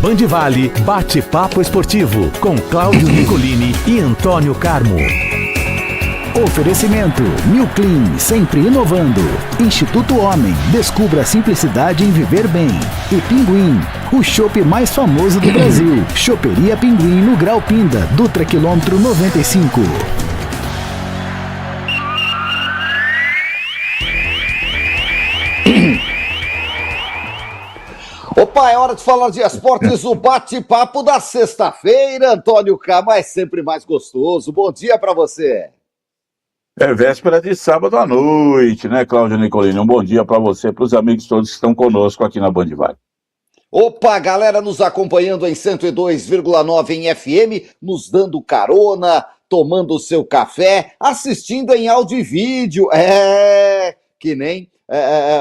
Band Vale, bate-papo esportivo, com Cláudio Nicolini e Antônio Carmo. Oferecimento New Clean, sempre inovando. Instituto Homem, descubra a simplicidade em viver bem. E Pinguim, o chopp mais famoso do Brasil. Choperia Pinguim no Grau Pinda, Dutra quilômetro 95. Opa, é hora de falar de esportes, o bate-papo da sexta-feira. Antônio Carmo é sempre mais gostoso. Bom dia para você. É véspera de sábado à noite, né, Cláudio Nicolini? Um bom dia para você, para os amigos todos que estão conosco aqui na Band Vale. Opa, galera nos acompanhando em 102,9 em FM, nos dando carona, tomando o seu café, assistindo em áudio e vídeo. Que nem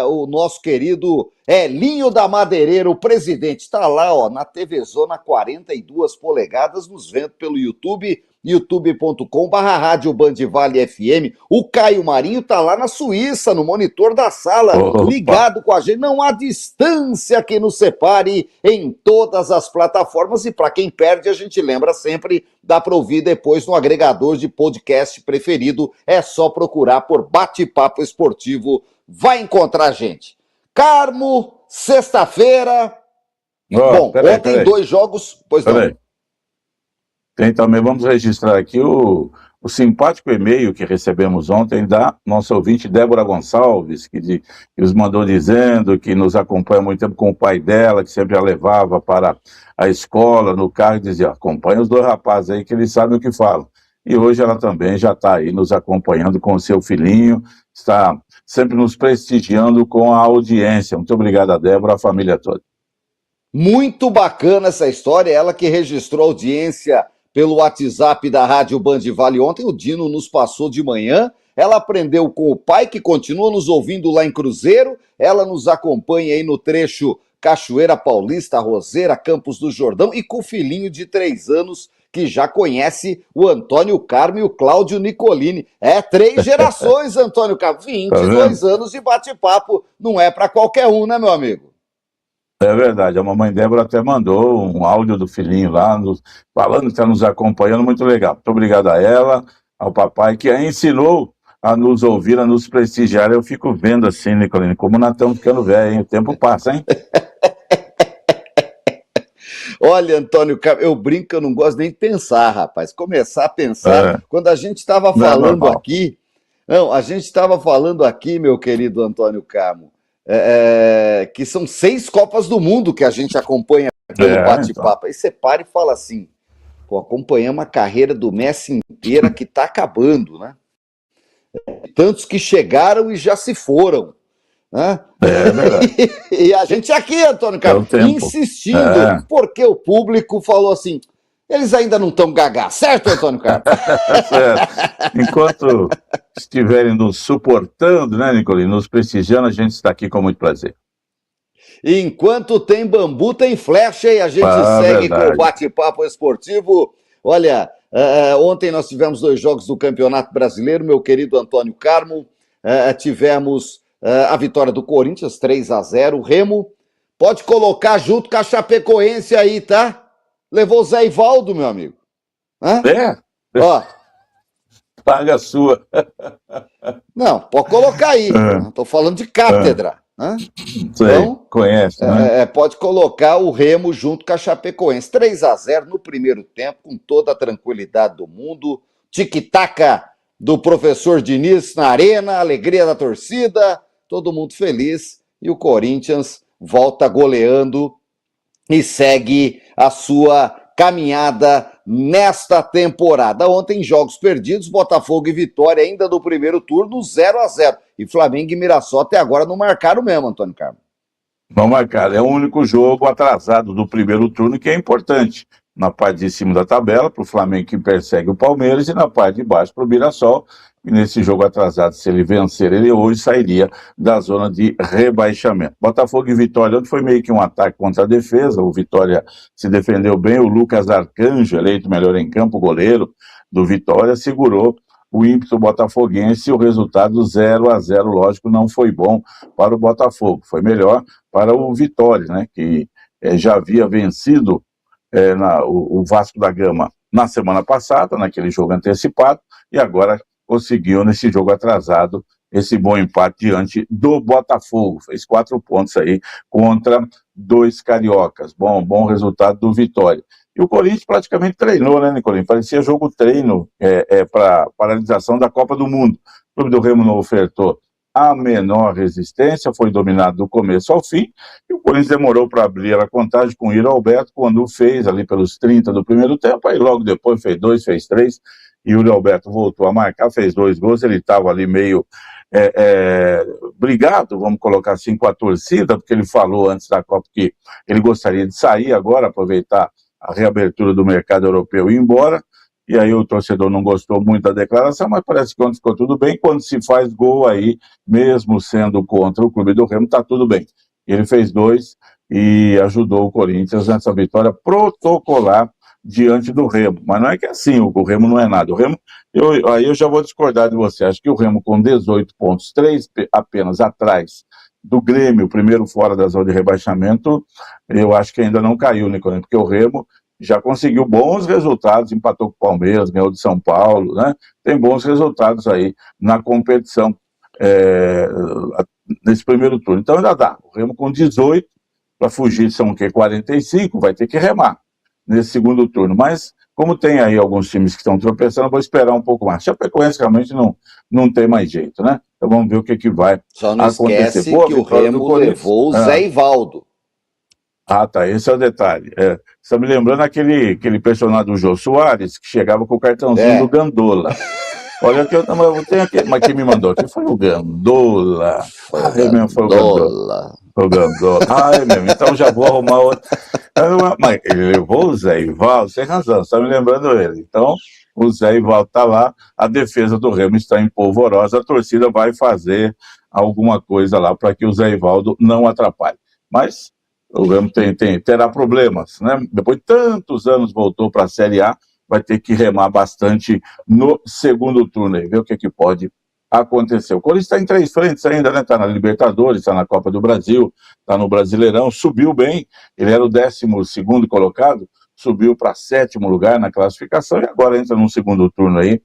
o nosso querido Elinho da Madeireira, o presidente, está lá, ó, na TV Zona 42 polegadas, nos vendo pelo YouTube, youtube.com/rádio Band Vale FM. O Caio Marinho tá lá na Suíça, no monitor da sala, ligado com a gente. Não há distância que nos separe em todas as plataformas. E para quem perde, a gente lembra sempre, dá para ouvir depois no agregador de podcast preferido. É só procurar por Bate-Papo Esportivo, vai encontrar a gente. Carmo, sexta-feira. Bom, ontem 2 jogos, pois não. Tem também, vamos registrar aqui o simpático e-mail que recebemos ontem da nossa ouvinte Débora Gonçalves, que nos mandou dizendo que nos acompanha há muito tempo com o pai dela, que sempre a levava para a escola, no carro, e dizia: acompanha os 2 rapazes aí que eles sabem o que falam. E hoje ela também já está aí nos acompanhando com o seu filhinho, está sempre nos prestigiando com a audiência. Muito obrigado a Débora, a família toda. Muito bacana essa história, ela que registrou audiência pelo WhatsApp da Rádio Band Vale ontem, o Dino nos passou de manhã, ela aprendeu com o pai, que continua nos ouvindo lá em Cruzeiro, ela nos acompanha aí no trecho Cachoeira Paulista, Roseira, Campos do Jordão, e com o filhinho de 3 anos, que já conhece o Antônio Carmo e o Cláudio Nicolini. 3 gerações, Antônio Carmo, 22 anos de bate-papo, não é para qualquer um, né, meu amigo? É verdade, a mamãe Débora até mandou um áudio do filhinho lá, falando que está nos acompanhando, muito legal. Muito obrigado a ela, ao papai, que a ensinou a nos ouvir, a nos prestigiar. Eu fico vendo assim, Nicolini, como nós estamos ficando velho, hein? O tempo passa, hein? Olha, Antônio, eu brinco que eu não gosto nem de pensar, rapaz. Começar a pensar, quando a gente estava falando aqui... Não, a gente estava falando aqui, meu querido Antônio Carmo, que são 6 Copas do Mundo que a gente acompanha pelo bate-papo. Então. Aí você para e fala assim, pô, acompanhamos a carreira do Messi inteira que está acabando, né? Tantos que chegaram e já se foram, né? É verdade. E a gente aqui, Antônio Carmo, insistindo, porque o público falou assim, eles ainda não estão gagá, certo, Antônio Carmo? Certo. Enquanto estiverem nos suportando, né, Nicolini, nos prestigiando, a gente está aqui com muito prazer. Enquanto tem bambu, tem flecha, e a gente segue com o bate-papo esportivo. Olha, ontem nós tivemos 2 jogos do Campeonato Brasileiro, meu querido Antônio Carmo. Tivemos a vitória do Corinthians, 3-0. O Remo pode colocar junto com a Chapecoense aí, tá? Levou o Zé Ivaldo, meu amigo. Ó. Paga a sua. Não, pode colocar aí. Estou falando de cátedra. Então, conhece, né? Pode colocar o Remo junto com a Chapecoense. 3-0 no primeiro tempo, com toda a tranquilidade do mundo. Tic-tac do professor Diniz na arena, alegria da torcida, todo mundo feliz. E o Corinthians volta goleando e segue a sua caminhada nesta temporada. Ontem, jogos perdidos, Botafogo e Vitória ainda do primeiro turno, 0-0. E Flamengo e Mirassol até agora não marcaram mesmo, Antônio Carmo. Não marcaram. É o único jogo atrasado do primeiro turno que é importante. Na parte de cima da tabela, para o Flamengo, que persegue o Palmeiras, e na parte de baixo para o Mirassol. E nesse jogo atrasado, se ele vencer, ele hoje sairia da zona de rebaixamento. Botafogo e Vitória, onde foi meio que um ataque contra a defesa, o Vitória se defendeu bem, o Lucas Arcanjo, eleito melhor em campo, goleiro do Vitória, segurou o ímpeto botafoguense, e o resultado 0-0, lógico, não foi bom para o Botafogo, foi melhor para o Vitória, né, que já havia vencido o Vasco da Gama na semana passada, naquele jogo antecipado, e agora conseguiu, nesse jogo atrasado, esse bom empate diante do Botafogo. Fez 4 pontos aí contra 2 cariocas. Bom resultado do Vitória. E o Corinthians praticamente treinou, né, Nicolinho? Parecia jogo treino para paralisação da Copa do Mundo. O Clube do Remo não ofertou a menor resistência, foi dominado do começo ao fim, e o Corinthians demorou para abrir a contagem com o Yuri Alberto, quando fez ali pelos 30 do primeiro tempo, aí logo depois fez 2, fez 3, e o Yuri Alberto voltou a marcar, fez 2 gols, ele estava ali meio brigado, vamos colocar assim, com a torcida, porque ele falou antes da Copa que ele gostaria de sair agora, aproveitar a reabertura do mercado europeu e ir embora, e aí o torcedor não gostou muito da declaração, mas parece que ontem ficou tudo bem. Quando se faz gol aí, mesmo sendo contra o Clube do Remo, está tudo bem. Ele fez 2 e ajudou o Corinthians nessa vitória protocolar diante do Remo. Mas não é que assim, o Remo não é nada. O Remo, aí eu já vou discordar de você. Acho que o Remo com 18 pontos, 3 apenas atrás do Grêmio, primeiro fora da zona de rebaixamento, eu acho que ainda não caiu, Nicolas, porque o Remo já conseguiu bons resultados, empatou com o Palmeiras, ganhou de São Paulo, né? Tem bons resultados aí na competição nesse primeiro turno. Então ainda dá. O Remo com 18, para fugir são o quê? 45, vai ter que remar nesse segundo turno. Mas, como tem aí alguns times que estão tropeçando, vou esperar um pouco mais. Chapecoense realmente não tem mais jeito, né? Então vamos ver o que vai acontecer. Só não esquece que o Remo levou o Zé Ivaldo. Ah, tá, esse é o detalhe. Você está me lembrando aquele personagem do Jô Soares, que chegava com o cartãozinho do Gandola. Olha que eu tenho aqui, mas quem me mandou aqui foi o Gandola. Foi o Gandola. O Gandola. É mesmo, então já vou arrumar outro. Mas ele levou o Zé Ivaldo, sem razão, você está me lembrando ele. Então, o Zé Ivaldo está lá, a defesa do Remo está em polvorosa, a torcida vai fazer alguma coisa lá para que o Zé Ivaldo não atrapalhe. Mas o Remo terá problemas, né? Depois de tantos anos voltou para a Série A, vai ter que remar bastante no segundo turno aí, ver o que pode acontecer. O Corinthians está em 3 frentes ainda, né? Está na Libertadores, está na Copa do Brasil, está no Brasileirão, subiu bem, ele era o 12º colocado, subiu para 7º lugar na classificação e agora entra no segundo turno aí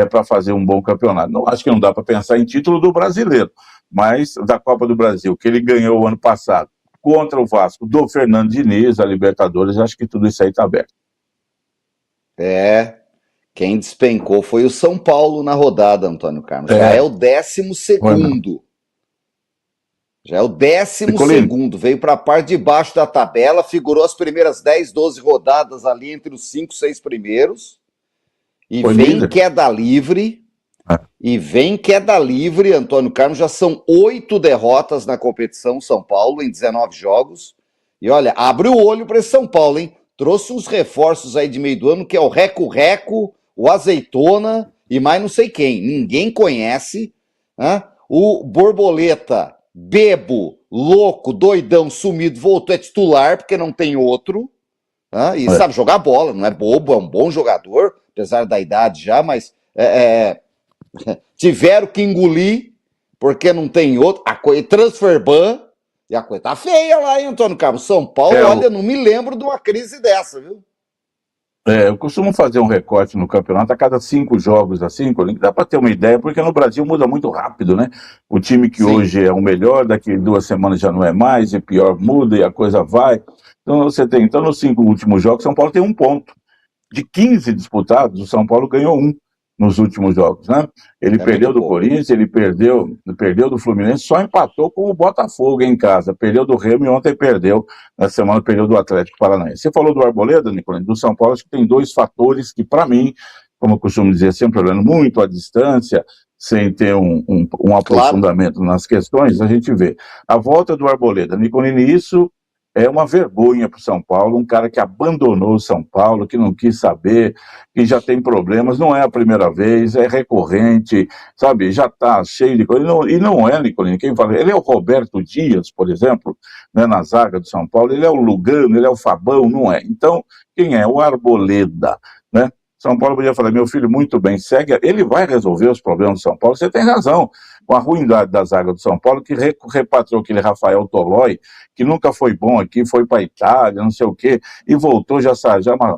para fazer um bom campeonato. Não, acho que não dá para pensar em título do Brasileiro, mas da Copa do Brasil, que ele ganhou o ano passado, contra o Vasco do Fernando Diniz, a Libertadores, acho que tudo isso aí está aberto. Quem despencou foi o São Paulo na rodada, Antônio Carlos. Já é o 12º. Já é o 12º. Veio para a parte de baixo da tabela, figurou as primeiras 10, 12 rodadas ali entre os 5, 6 primeiros. E vem queda livre. E vem queda livre, Antônio Carlos, já são 8 derrotas na competição São Paulo, em 19 jogos. E olha, abre o olho para esse São Paulo, hein? Trouxe uns reforços aí de meio do ano, que é o Reco-Reco, o Azeitona e mais não sei quem. Ninguém conhece. Né? O Borboleta, bebo, louco, doidão, sumido, voltou a titular, porque não tem outro. Né? E sabe jogar bola, não é bobo, é um bom jogador, apesar da idade já, mas... tiveram que engolir porque não tem outro, transfer ban, e a coisa tá feia lá, hein, Antônio Carlos? São Paulo, olha, não me lembro de uma crise dessa, viu? Eu costumo fazer um recorte no campeonato a cada 5 jogos, assim, dá para ter uma ideia, porque no Brasil muda muito rápido, né? O time que hoje é o melhor, daqui 2 semanas já não é mais, e pior muda e a coisa vai. Então nos 5 últimos jogos, São Paulo tem 1 ponto. De 15 disputados, o São Paulo ganhou 1 nos últimos jogos, né? Ele perdeu do Corinthians, ele perdeu do Fluminense, só empatou com o Botafogo em casa, perdeu do Remo e ontem perdeu, na semana perdeu do Atlético Paranaense. Você falou do Arboleda, Nicolas, do São Paulo, acho que tem 2 fatores que, para mim, como eu costumo dizer, sempre olhando muito à distância, sem ter um aprofundamento nas questões, a gente vê. A volta do Arboleda, Nicolini, isso é uma vergonha para o São Paulo, um cara que abandonou o São Paulo, que não quis saber, que já tem problemas, não é a primeira vez, é recorrente, sabe, já está cheio de coisa, e não é, Nicolini, quem fala, ele é o Roberto Dias, por exemplo, né, na zaga do São Paulo, ele é o Lugano, ele é o Fabão, não é. Então, quem é? O Arboleda, né? São Paulo podia falar, meu filho, muito bem, segue, ele vai resolver os problemas do São Paulo, você tem razão, com a ruindade da zaga do São Paulo, que repatriou aquele Rafael Tolói, que nunca foi bom aqui, foi para a Itália, não sei o quê, e voltou, já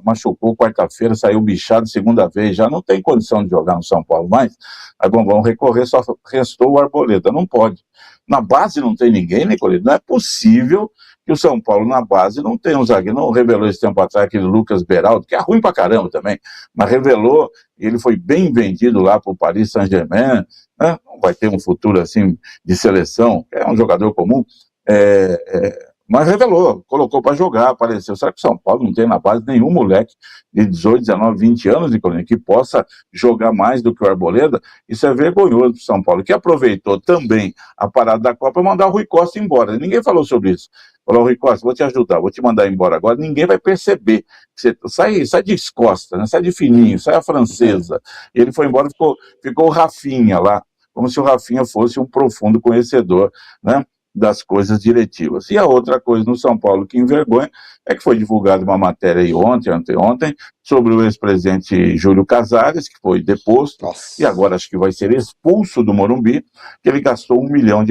machucou quarta-feira, saiu bichado segunda vez, já não tem condição de jogar no São Paulo mais. Aí vamos recorrer, só restou o Arboleda, não pode. Na base não tem ninguém, Nicolino, não é possível que o São Paulo na base não tenha um zagueiro, não revelou esse tempo atrás aquele Lucas Beraldo, que é ruim pra caramba também, mas revelou, ele foi bem vendido lá pro Paris Saint-Germain, né? Não vai ter um futuro assim de seleção, é um jogador comum, mas revelou, colocou para jogar, apareceu. Será que o São Paulo não tem na base nenhum moleque de 18, 19, 20 anos, Nicolino, que possa jogar mais do que o Arboleda? Isso é vergonhoso para o São Paulo, que aproveitou também a parada da Copa para mandar o Rui Costa embora. Ninguém falou sobre isso. Falou, Rui Costa, vou te ajudar, vou te mandar embora agora. Ninguém vai perceber. Você sai de Costa, né? Sai de fininho, sai a francesa. E ele foi embora, ficou o Rafinha lá, como se o Rafinha fosse um profundo conhecedor, né, das coisas diretivas. E a outra coisa no São Paulo que envergonha é que foi divulgada uma matéria aí anteontem, sobre o ex-presidente Júlio Casares, que foi deposto. Nossa. E agora acho que vai ser expulso do Morumbi, que ele gastou R$1 milhão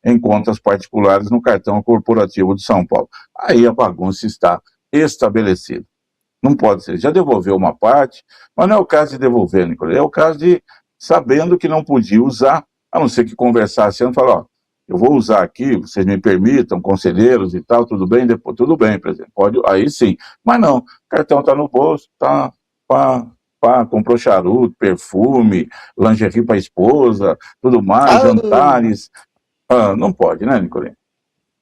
em contas particulares no cartão corporativo de São Paulo. Aí a bagunça está estabelecida. Não pode ser. Já devolveu uma parte, mas não é o caso de devolver, Nicolás, é o caso de, sabendo que não podia usar, a não ser que conversasse antes, falar, ó, eu vou usar aqui, vocês me permitam, conselheiros e tal, tudo bem? Depois, tudo bem, presidente, pode, aí sim. Mas não, o cartão está no bolso, comprou charuto, perfume, lingerie para a esposa, tudo mais, jantares. Não pode, né, Nicolino?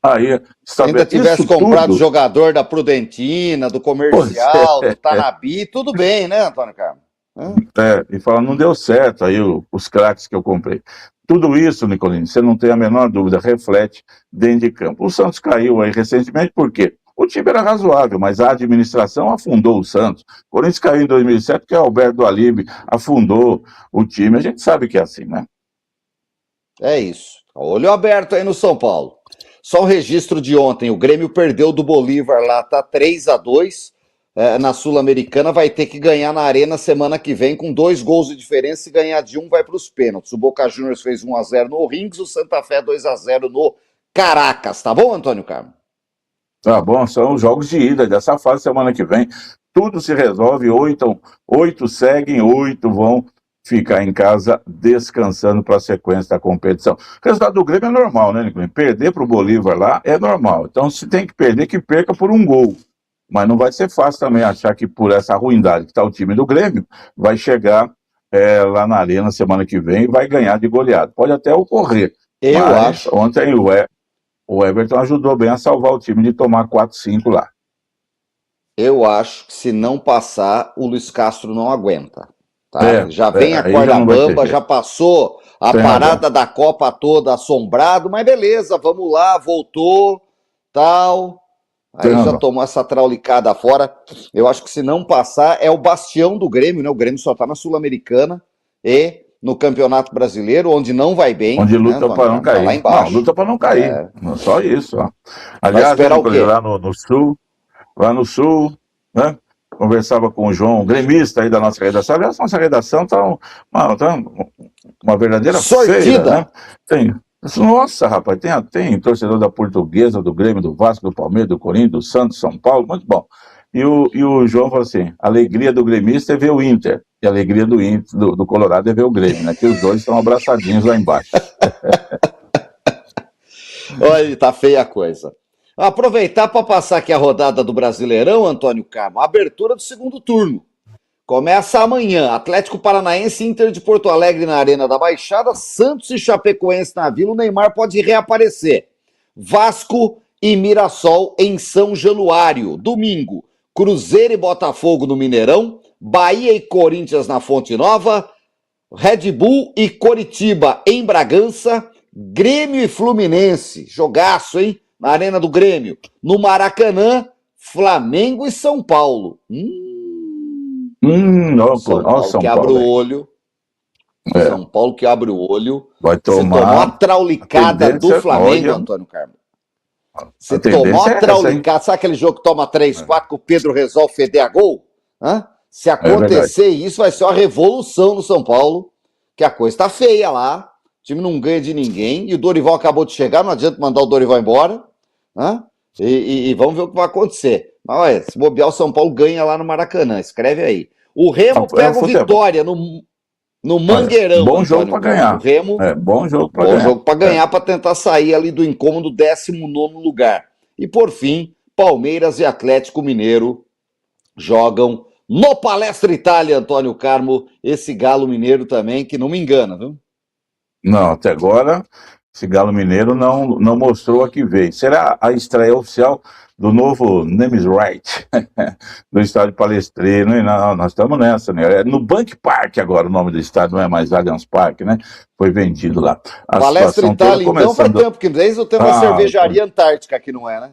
Aí, se ainda tivesse comprado tudo... jogador da Prudentina, do Comercial, do Tanabi, tudo bem, né, Antônio Carlos? E fala, não deu certo aí os craques que eu comprei. Tudo isso, Nicolino, você não tem a menor dúvida, reflete dentro de campo. O Santos caiu aí recentemente, por quê? O time era razoável, mas a administração afundou o Santos. O Corinthians caiu em 2007 porque Alberto Alibe afundou o time. A gente sabe que é assim, né? É isso. Olho aberto aí no São Paulo. Só um registro de ontem, o Grêmio perdeu do Bolívar lá, tá 3-2. Na Sul-Americana, vai ter que ganhar na Arena semana que vem com 2 gols de diferença, e ganhar de 1 vai para os pênaltis. O Boca Juniors fez 1-0 no Rings, o Santa Fé 2-0 no Caracas. Tá bom, Antônio Carlos? Tá bom, são os jogos de ida dessa fase semana que vem. Tudo se resolve, 8 seguem, 8 vão ficar em casa descansando para a sequência da competição. O resultado do Grêmio é normal, né, Nicolino? Perder para o Bolívar lá é normal. Então, se tem que perder, que perca por 1 gol. Mas não vai ser fácil também achar que por essa ruindade que está o time do Grêmio, vai chegar lá na Arena semana que vem e vai ganhar de goleada. Pode até ocorrer. Eu acho. Ontem o Everton ajudou bem a salvar o time de tomar 4-5 lá. Eu acho que se não passar, o Luiz Castro não aguenta. Tá? Já vem a corda bamba, já passou a parada da Copa toda assombrado, mas beleza, vamos lá, voltou, tal... Aí já tomou essa traulicada fora. Eu acho que se não passar, é o bastião do Grêmio, né? O Grêmio só tá na Sul-Americana e no Campeonato Brasileiro, onde não vai bem. Onde luta, né, para não cair. Lá embaixo. Não, luta para não cair. Só isso. Ó. Aliás, lá no Sul, né? Conversava com o João, gremista aí da nossa redação. Aliás, nossa redação tá uma verdadeira sortida. Feira, né? Tem. Nossa, rapaz, tem torcedor da Portuguesa, do Grêmio, do Vasco, do Palmeiras, do Corinthians, do Santos, São Paulo, muito bom. E o João falou assim, a alegria do gremista é ver o Inter, e a alegria do Colorado é ver o Grêmio, né? Que os dois estão abraçadinhos lá embaixo. Olha, tá feia a coisa. Aproveitar para passar aqui a rodada do Brasileirão, Antônio Carmo, a abertura do segundo turno. Começa amanhã, Atlético Paranaense, Inter de Porto Alegre na Arena da Baixada, Santos e Chapecoense na Vila, o Neymar pode reaparecer. Vasco e Mirassol em São Januário, domingo, Cruzeiro e Botafogo no Mineirão, Bahia e Corinthians na Fonte Nova, Red Bull e Coritiba em Bragança, Grêmio e Fluminense, jogaço, hein? Na Arena do Grêmio, no Maracanã, Flamengo e São Paulo. São Paulo que abre o olho. São Paulo que abre o olho. Vai tomar. Você tomou a traulicada do Flamengo, Antônio Carlos. Você tomou a traulicada. Sabe aquele jogo que toma 3-4 que o Pedro resolve feder a gol? Se acontecer isso, vai ser uma revolução no São Paulo, que a coisa tá feia lá. time não ganha de ninguém, e o Dorival acabou de chegar, não adianta mandar o Dorival embora, né? E vamos ver o que vai acontecer. Mas olha, se bobear, o São Paulo ganha lá no Maracanã, escreve aí. O Remo pega o Vitória no Mangueirão. Bom jogo para ganhar. O Remo, bom jogo para ganhar. Bom jogo para ganhar, para tentar sair ali do incômodo 19º lugar. E por fim, Palmeiras e Atlético Mineiro jogam no Palestra Itália, Antônio Carmo, esse Galo Mineiro também, que não me engana, viu? Não, até agora, esse Galo Mineiro não mostrou a que veio. Será a estreia oficial do novo Nemes Wright, do estádio Palestrino, e não, nós estamos nessa, né? É no Bank Park agora, o nome do estádio, não é mais Allianz Parque, né? Foi vendido lá. Palestra Itália, então, faz tempo, porque desde o tempo da cervejaria Antártica aqui, não é, né?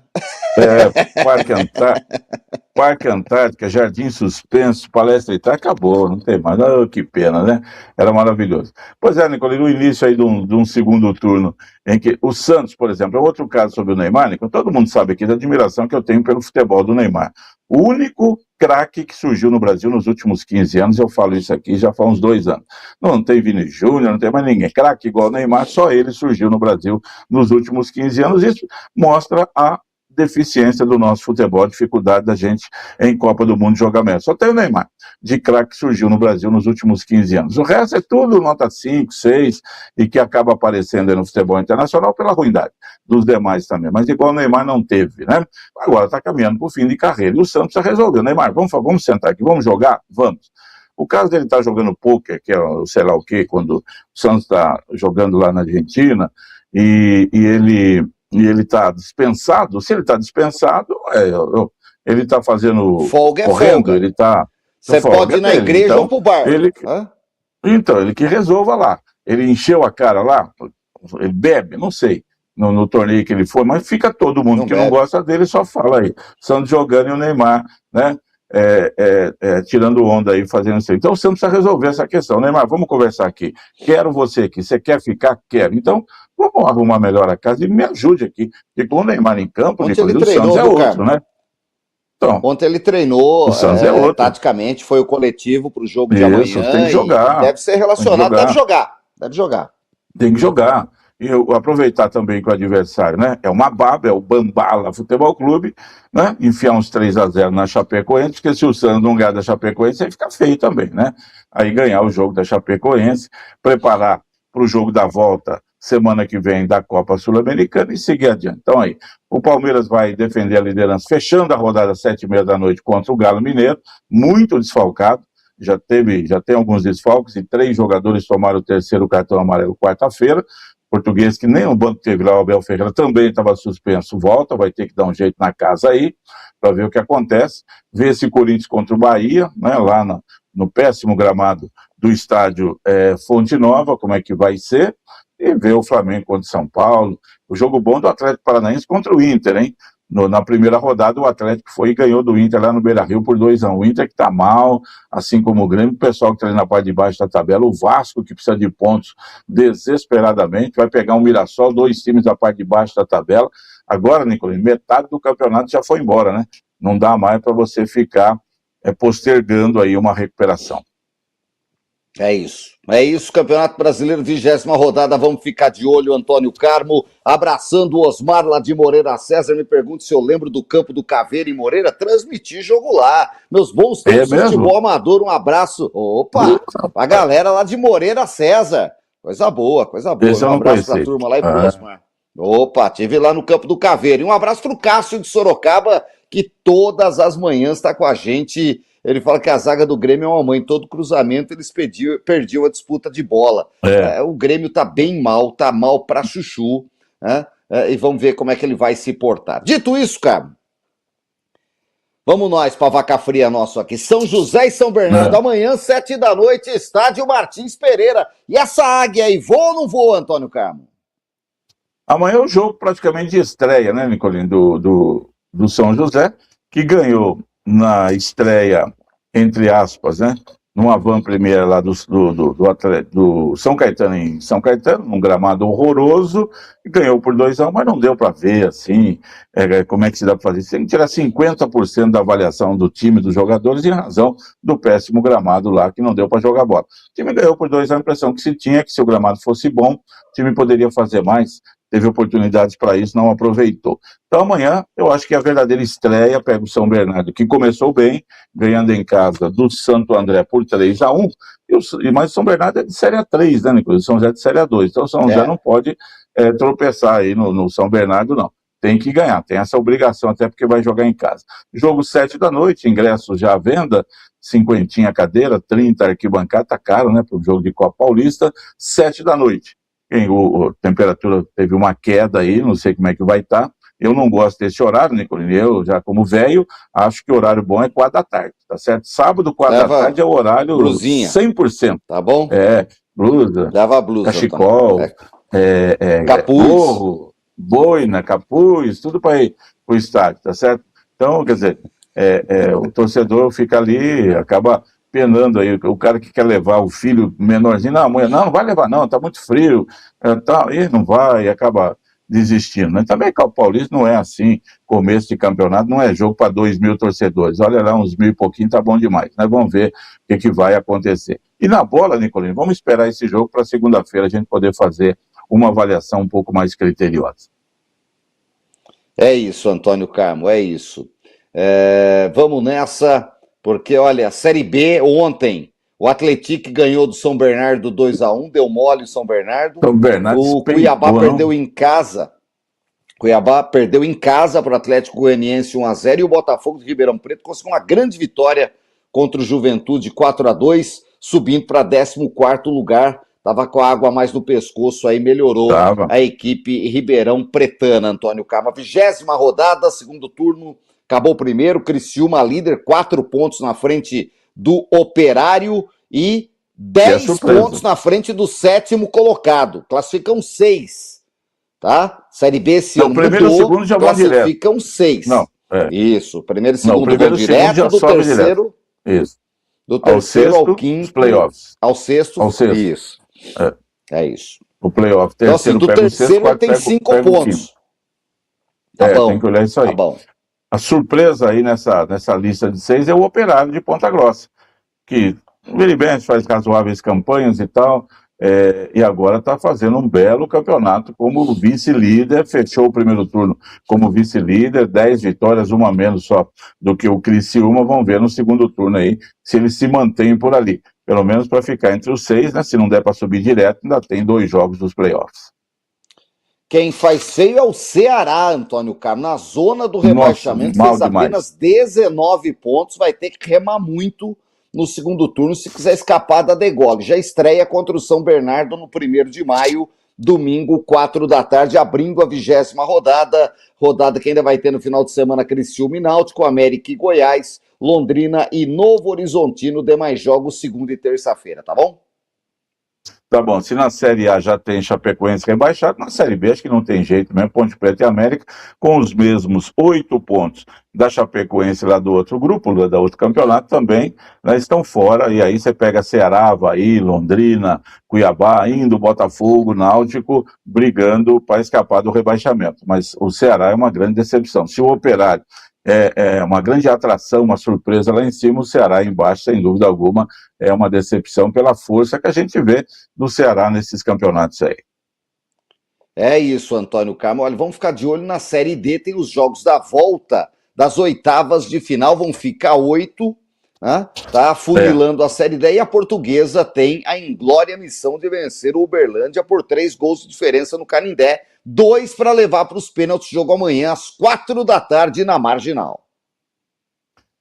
Parque Antártica, Jardim Suspenso, Palestra Itália, acabou, não tem mais. Oh, que pena, né? Era maravilhoso. Pois é, Nicolino, no início aí de um segundo turno, em que o Santos, por exemplo, é outro caso sobre o Neymar, Nicolino, todo mundo sabe aqui da admiração que eu tenho pelo futebol do Neymar. O único craque que surgiu no Brasil nos últimos 15 anos, eu falo isso aqui já faz uns 2 anos. Não tem Vini Júnior, não tem mais ninguém. Craque igual o Neymar, só ele surgiu no Brasil nos últimos 15 anos. Isso mostra a deficiência do nosso futebol, a dificuldade da gente em Copa do Mundo jogar mesmo. Só tem o Neymar, de craque que surgiu no Brasil nos últimos 15 anos. O resto é tudo nota 5, 6, e que acaba aparecendo aí no futebol internacional pela ruindade dos demais também. Mas igual o Neymar não teve, né? Agora está caminhando para o fim de carreira. E o Santos já resolveu. Neymar, vamos sentar aqui, vamos jogar? Vamos. O caso dele estar jogando pôquer, que é sei lá o quê, quando o Santos está jogando lá na Argentina, e ele está dispensado. Se ele está dispensado, ele está fazendo folga, correndo, ele está... Você pode ir na igreja então, ou pro bar. Então, ele que resolva lá. Ele encheu a cara lá, ele bebe, não sei, no torneio que ele foi, mas fica todo mundo que não gosta dele, só fala aí. Santos jogando e o Neymar, né? Tirando onda aí, fazendo isso. Então o Santos precisa resolver essa questão. Neymar, vamos conversar aqui. Quero você aqui. Você quer ficar? Quero. Então, vamos arrumar melhor a casa e me ajude aqui. Porque com o Neymar em campo, o Santos é outro, né? Então, ontem ele treinou, o Santos é outro. taticamente, foi o coletivo para o jogo de amanhã. Tem que jogar. Deve ser relacionado, deve jogar. Tem que jogar. E eu aproveitar também que o adversário, né, é uma baba, é o Bambala Futebol Clube, né, enfiar uns 3-0 na Chapecoense, porque se o Santos não ganhar da Chapecoense, aí fica feio também, né? Aí ganhar o jogo da Chapecoense, preparar para o jogo da volta semana que vem da Copa Sul-Americana e seguir adiante. Então aí, o Palmeiras vai defender a liderança, fechando a rodada às 7h30 da noite contra o Galo Mineiro, muito desfalcado, já tem alguns desfalques e 3 jogadores tomaram o 3º cartão amarelo quarta-feira. Português que nem o banco teve lá, o Abel Ferreira também estava suspenso, volta, vai ter que dar um jeito na casa aí, para ver o que acontece, ver esse Corinthians contra o Bahia, né, lá no péssimo gramado do estádio Fonte Nova, como é que vai ser, e ver o Flamengo contra o São Paulo, o jogo bom do Atlético Paranaense contra o Inter, hein? Na primeira rodada, o Atlético foi e ganhou do Inter lá no Beira-Rio por 2-1. O Inter que está mal, assim como o Grêmio, o pessoal que está ali na parte de baixo da tabela, o Vasco que precisa de pontos desesperadamente, vai pegar um Mirassol, 2 times da parte de baixo da tabela. Agora, Nicolino, metade do campeonato já foi embora, né? Não dá mais para você ficar postergando aí uma recuperação. É isso, Campeonato Brasileiro, 20ª rodada, vamos ficar de olho, Antônio Carmo, abraçando o Osmar lá de Moreira. César me pergunta se eu lembro do campo do Caveira em Moreira, transmiti jogo lá, meus bons tempos de futebol amador, um abraço, a galera lá de Moreira, César, coisa boa, um abraço pra turma lá e pro Osmar. Tive lá no campo do Caveira, e um abraço pro Cássio de Sorocaba, que todas as manhãs está com a gente. Ele fala que a zaga do Grêmio é uma mãe. Todo cruzamento eles perdiam a disputa de bola. O Grêmio tá bem mal, tá mal pra chuchu, né? E vamos ver como é que ele vai se portar. Dito isso, cara, vamos nós pra vaca fria nosso aqui. São José e São Bernardo, amanhã, 7 da noite, estádio Martins Pereira. E essa águia aí, voa ou não voa, Antônio Carmo? Amanhã é o jogo praticamente de estreia, né, Nicolino, do São José, que ganhou na estreia, entre aspas, né, numa van primeira lá do São Caetano, em São Caetano, num gramado horroroso, e ganhou por 2-1, mas não deu para ver, assim, como é que se dá para fazer. Você tem que tirar 50% da avaliação do time, dos jogadores, em razão do péssimo gramado lá, que não deu para jogar bola. O time ganhou por 2-1, a impressão que se tinha que se o gramado fosse bom, o time poderia fazer mais, teve oportunidades para isso, não aproveitou. Então amanhã, eu acho que a verdadeira estreia pega o São Bernardo, que começou bem, ganhando em casa do Santo André por 3-1, mas o São Bernardo é de Série A3, né, Nicolas? O São José é de Série A2, então o São José não pode tropeçar aí no São Bernardo, não. Tem que ganhar, tem essa obrigação, até porque vai jogar em casa. Jogo 7 da noite, ingressos já à venda, 50 cadeira, 30 arquibancada, tá caro, né, para o jogo de Copa Paulista, 7 da noite. A temperatura teve uma queda aí, não sei como é que vai estar. Eu não gosto desse horário, Nicolini. Eu, já como velho, acho que o horário bom é 4 da tarde, tá certo? Sábado, 4 da tarde é o horário blusinha. 100%. Tá bom? Blusa. Leva a blusa. Cachecol. Capuz. Gorro, boina, capuz, tudo para ir pro estádio, tá certo? Então, quer dizer, o torcedor fica ali, acaba penando aí, o cara que quer levar o filho menorzinho, não, a mulher, não vai levar não, tá muito frio, e não vai, e acaba desistindo, né? Também Copa Paulista não é assim, começo de campeonato, não é jogo para 2.000 torcedores, olha lá, uns 1.000 e pouquinho, tá bom demais, né? Vamos ver o que vai acontecer. E na bola, Nicolino, vamos esperar esse jogo para segunda-feira a gente poder fazer uma avaliação um pouco mais criteriosa. É isso, Antônio Carmo, é isso. Vamos nessa, porque, olha, a Série B ontem, o Atlético ganhou do São Bernardo 2-1, deu mole o São Bernardo. O Cuiabá perdeu em casa. Cuiabá perdeu em casa para o Atlético Goianiense 1-0 e o Botafogo de Ribeirão Preto conseguiu uma grande vitória contra o Juventude 4-2, subindo para 14º lugar. Estava com a água mais no pescoço, aí melhorou a equipe ribeirão pretana, Antônio Carmo. 20ª rodada, segundo turno, acabou o primeiro, Criciúma líder, 4 pontos na frente do Operário e 10 pontos na frente do 7º colocado. Classificam 6, tá? Série B esse ano primeiro e o segundo já vão direto. Classificam 6. Isso, primeiro e segundo vão direto, já do terceiro... Direto. Isso. Do terceiro ao quinto, playoffs. Ao sexto, isso. É isso. O playoff, então, assim, do terceiro ele tem 5 pontos. Tá bom. Tem que olhar isso aí. Tá bom. A surpresa aí nessa lista de 6 é o Operário de Ponta Grossa, que vira e mexe, faz razoáveis campanhas e tal, e agora está fazendo um belo campeonato como vice-líder, fechou o primeiro turno como vice-líder, 10 vitórias, uma menos só do que o Criciúma. Vamos ver no segundo turno aí se eles se mantêm por ali, pelo menos para ficar entre os 6, né? Se não der para subir direto, ainda tem 2 jogos dos playoffs. Quem faz feio é o Ceará, Antônio Carlos, na zona do rebaixamento, fez apenas 19 pontos, vai ter que remar muito no segundo turno se quiser escapar da degola. Já estreia contra o São Bernardo no 1º de maio, domingo, 4 da tarde, abrindo a 20ª rodada que ainda vai ter no final de semana Criciúma e Náutico, América e Goiás, Londrina e Novo Horizontino, demais jogos segunda e terça-feira, tá bom? Tá bom, se na Série A já tem Chapecoense rebaixado, na Série B acho que não tem jeito mesmo, Ponte Preta e América, com os mesmos 8 pontos da Chapecoense lá do outro grupo, da outro campeonato também, né, estão fora, e aí você pega Ceará, Avaí, Londrina, Cuiabá, indo Botafogo, Náutico, brigando para escapar do rebaixamento, mas o Ceará é uma grande decepção. Se o Operário é uma grande atração, uma surpresa lá em cima, o Ceará embaixo, sem dúvida alguma, é uma decepção pela força que a gente vê do Ceará nesses campeonatos aí. É isso, Antônio Carmo. Olha, vamos ficar de olho na Série D, tem os jogos da volta das oitavas de final, vão ficar 8, né? Tá afunilando a Série D, e a Portuguesa tem a inglória missão de vencer o Uberlândia por 3 gols de diferença no Canindé, 2 para levar para os pênaltis, jogo amanhã às 4 da tarde na Marginal.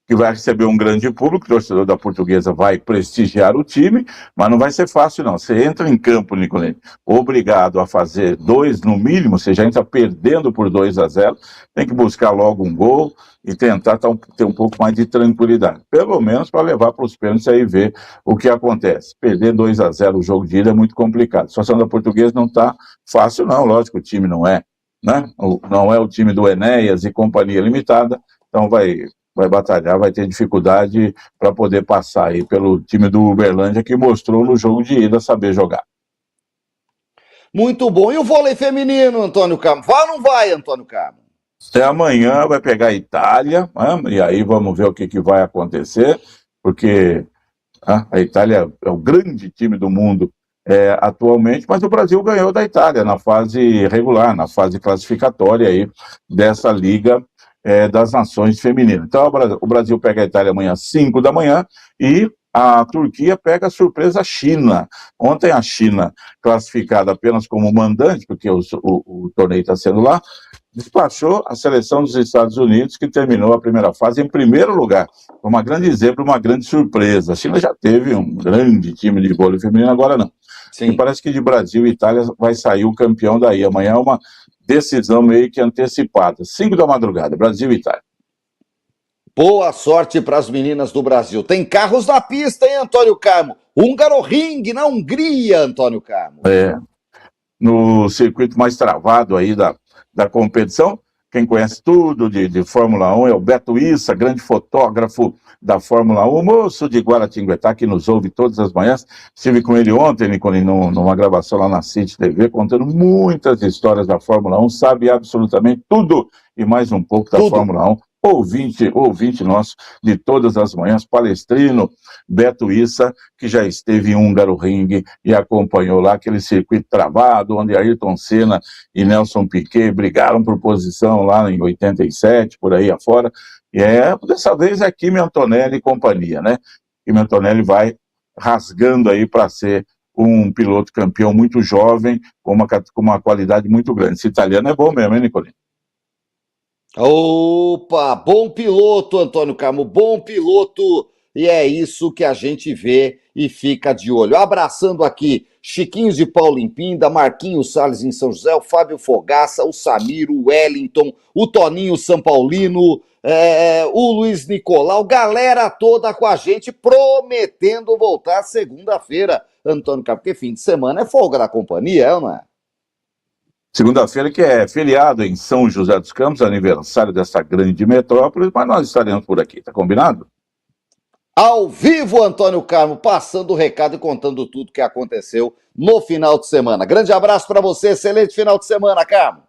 Que vai receber um grande público, o torcedor da Portuguesa vai prestigiar o time, mas não vai ser fácil não. Você entra em campo, Nicolene, obrigado a fazer 2 no mínimo, você já entra perdendo por 2-0, tem que buscar logo um gol e tentar ter um pouco mais de tranquilidade, pelo menos para levar para os pênaltis aí e ver o que acontece. Perder 2-0 o jogo de ida é muito complicado. A situação da Portuguesa não está fácil não, lógico, o time não é, né? Não é o time do Enéas e Companhia Limitada, então vai vai batalhar, vai ter dificuldade para poder passar aí pelo time do Uberlândia, que mostrou no jogo de ida saber jogar. Muito bom. E o vôlei feminino, Antônio Carmo? Vai ou não vai, Antônio Carmo? Até amanhã vai pegar a Itália, e aí vamos ver o que vai acontecer, porque a Itália é o grande time do mundo atualmente, mas o Brasil ganhou da Itália na fase regular, na fase classificatória aí dessa Liga das Nações Femininas. Então o Brasil pega a Itália amanhã às 5 da manhã e a Turquia pega a surpresa China. Ontem a China, classificada apenas como mandante, porque o torneio está sendo lá, despachou a seleção dos Estados Unidos, que terminou a primeira fase em primeiro lugar. Foi uma grande zebra, uma grande surpresa. A China já teve um grande time de vôlei feminino, agora não. Sim. E parece que de Brasil e Itália vai sair o campeão daí. Amanhã é uma decisão meio que antecipada. 5 da madrugada, Brasil e Itália. Boa sorte para as meninas do Brasil. Tem carros na pista, hein, Antônio Carmo? Hungaroring, na Hungria, Antônio Carmo. No circuito mais travado aí da competição. Quem conhece tudo de Fórmula 1 é o Beto Issa, grande fotógrafo da Fórmula 1, moço de Guaratinguetá, que nos ouve todas as manhãs. Estive com ele ontem, Nicolini, numa gravação lá na City TV, contando muitas histórias da Fórmula 1, sabe absolutamente tudo e mais um pouco da Fórmula 1. Ouvinte nosso de todas as manhãs, palestrino, Beto Issa, que já esteve em Hungaroring e acompanhou lá aquele circuito travado, onde Ayrton Senna e Nelson Piquet brigaram por posição lá em 87, por aí afora. E dessa vez é Kimi Antonelli e companhia, né? Kimi Antonelli vai rasgando aí para ser um piloto campeão muito jovem, com uma qualidade muito grande. Esse italiano é bom mesmo, hein, Nicolini? Opa, bom piloto, Antônio Carmo, bom piloto. E é isso que a gente vê e fica de olho. Abraçando aqui Chiquinhos de Paulo em Pinda, Marquinhos Salles em São José, o Fábio Fogaça, o Samiro, o Wellington, o Toninho São Paulino, o Luiz Nicolau, galera toda com a gente, prometendo voltar segunda-feira, Antônio Carmo, porque fim de semana é folga da companhia, não é? Segunda-feira, que é feriado em São José dos Campos, aniversário dessa grande metrópole, mas nós estaremos por aqui, tá combinado? Ao vivo, Antônio Carmo, passando o recado e contando tudo que aconteceu no final de semana. Grande abraço para você, excelente final de semana, Carmo.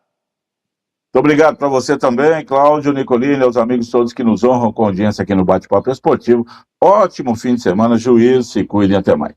Muito obrigado para você também, Cláudio, Nicolini, aos amigos todos que nos honram com audiência aqui no Bate-Papo Esportivo. Ótimo fim de semana, juízo, se cuidem, até mais.